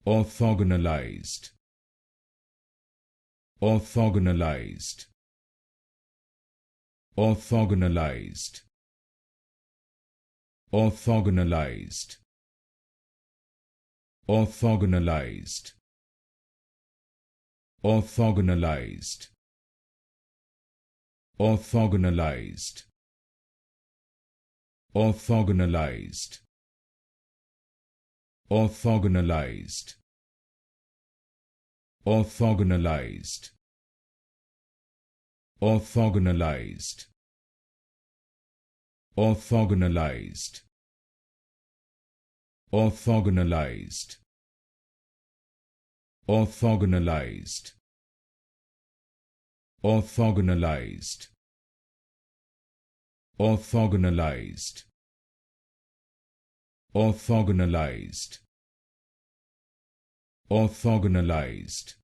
Orthogonalized. Orthogonalized. Orthogonalized. Orthogonalized. Orthogonalized. Orthogonalized. Orthogonalized. Orthogonalized. Orthogonalized. Orthogonalized. Orthogonalized. Orthogonalized. Orthogonalized. Orthogonalized. Orthogonalized. Orthogonalized. Orthogonalized. Orthogonalized.